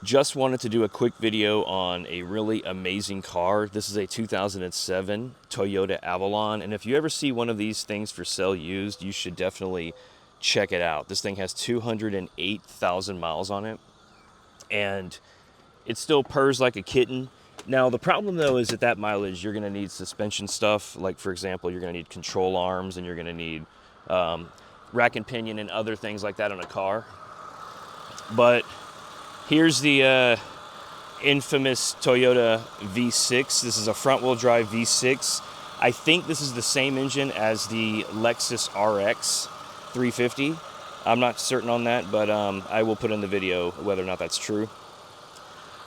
Just wanted to do a quick video on a really amazing car. This is a 2007 Toyota Avalon, and if you ever see one of these things for sale used, you should definitely check it out. This thing has 208,000 miles on it, and it still purrs like a kitten. Now, the problem though is at that mileage, you're gonna need suspension stuff. Like for example, you're gonna need control arms, and you're gonna need rack and pinion and other things like that on a car. But here's the infamous Toyota V6. This is a front-wheel drive V6. I think this is the same engine as the Lexus RX 350. I'm not certain on that, but I will put in the video whether or not that's true.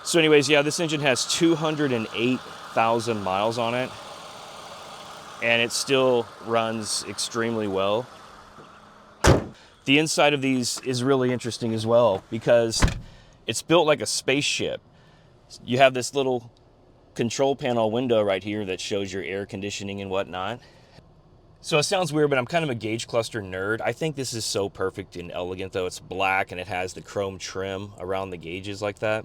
So anyways, yeah, this engine has 208,000 miles on it, and it still runs extremely well. The inside of these is really interesting as well because it's built like a spaceship. You have this little control panel window right here that shows your air conditioning and whatnot. So it sounds weird, but I'm kind of a gauge cluster nerd. I think this is so perfect and elegant though. It's black and it has the chrome trim around the gauges like that.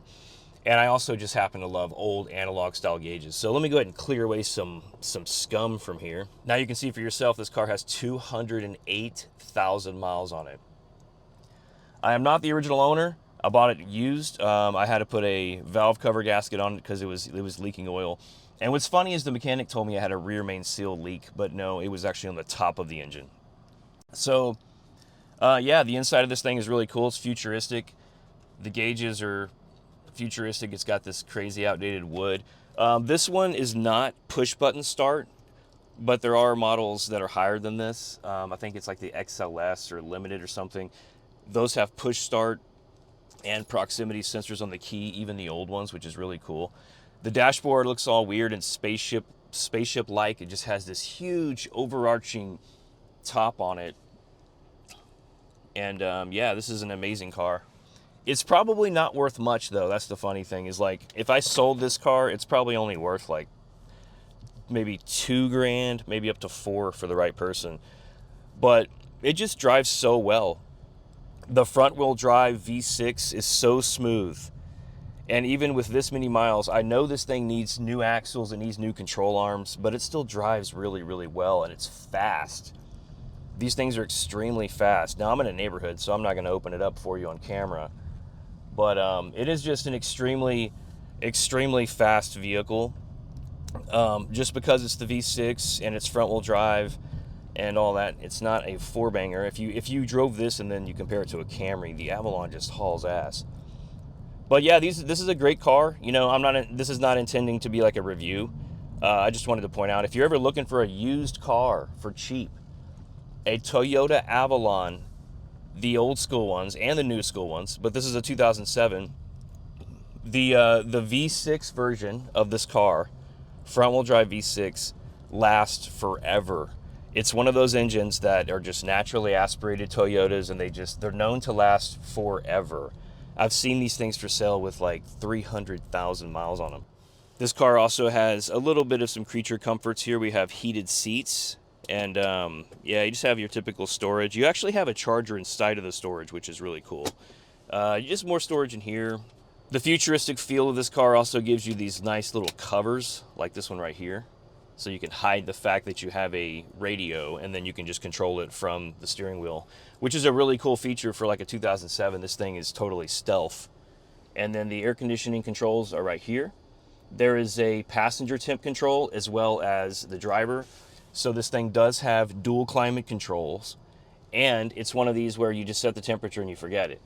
And I also just happen to love old analog style gauges. So let me go ahead and clear away some scum from here. Now you can see for yourself, this car has 208,000 miles on it. I am not the original owner. I bought it used. I had to put a valve cover gasket on it because it was leaking oil. And what's funny is the mechanic told me I had a rear main seal leak, but no, it was actually on the top of the engine. So yeah, the inside of this thing is really cool. It's futuristic. The gauges are futuristic. It's got this crazy outdated wood. This one is not push button start, but there are models that are higher than this. I think it's like the XLS or Limited or something. Those have push start and proximity sensors on the key, even the old ones, which is really cool. The dashboard looks all weird and spaceship-like. It just has this huge overarching top on it. And yeah, this is an amazing car. It's probably not worth much though. That's the funny thing is, like, if I sold this car, it's probably only worth like maybe $2,000, maybe up to $4,000 for the right person. But it just drives so well. The front wheel drive V6 is so smooth. And even with this many miles, I know this thing needs new axles, it needs new control arms, but it still drives really, really well, and it's fast. These things are extremely fast. Now I'm in a neighborhood, so I'm not gonna open it up for you on camera. But it is just an extremely, extremely fast vehicle. Just because it's the V6 and it's front wheel drive and all that, it's not a four-banger. If you drove this and then you compare it to a Camry, the Avalon just hauls ass. But yeah, this is a great car. You know, this is not intending to be like a review. I just wanted to point out, if you're ever looking for a used car for cheap, a Toyota Avalon, the old school ones and the new school ones, but this is a 2007. The V6 version of this car, front wheel drive V6, lasts forever. It's one of those engines that are just naturally aspirated Toyotas, and they're known to last forever. I've seen these things for sale with like 300,000 miles on them. This car also has a little bit of some creature comforts here. We have heated seats, and yeah, you just have your typical storage. You actually have a charger inside of the storage, which is really cool. Just more storage in here. The futuristic feel of this car also gives you these nice little covers, like this one right here. So you can hide the fact that you have a radio, and then you can just control it from the steering wheel, which is a really cool feature for like a 2007. This thing is totally stealth. And then the air conditioning controls are right here. There is a passenger temp control as well as the driver. So this thing does have dual climate controls, and it's one of these where you just set the temperature and you forget it.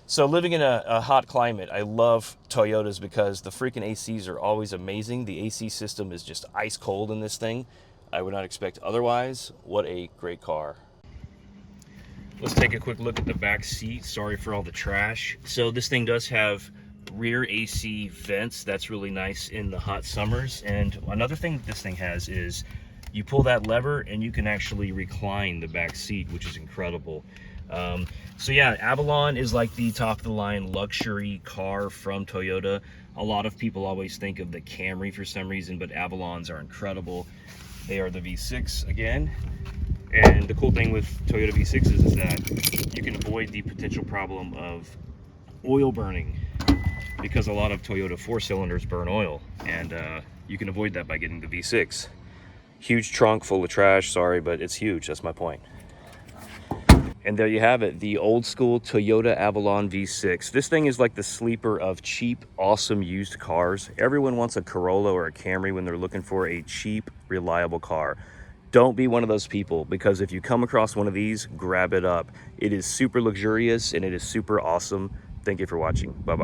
So living in a hot climate, I love Toyotas because the freaking ACs are always amazing. The AC system is just ice cold in this thing. I would not expect otherwise. What a great car. Let's take a quick look at the back seat. Sorry for all the trash. So this thing does have rear AC vents. That's really nice in the hot summers. And another thing this thing has is you pull that lever and you can actually recline the back seat, which is incredible. So yeah, Avalon is like the top-of-the-line luxury car from Toyota. A lot of people always think of the Camry for some reason, but Avalons are incredible. They are the V6 again. And the cool thing with Toyota V6s is that you can avoid the potential problem of oil burning. because a lot of Toyota 4-cylinders burn oil, and you can avoid that by getting the V6. Huge trunk full of trash, sorry, but it's huge, that's my point. And there you have it, the old school Toyota Avalon V6. This thing is like the sleeper of cheap, awesome used cars. Everyone wants a Corolla or a Camry when they're looking for a cheap, reliable car. Don't be one of those people, because if you come across one of these, grab it up. It is super luxurious and it is super awesome. Thank you for watching. Bye-bye.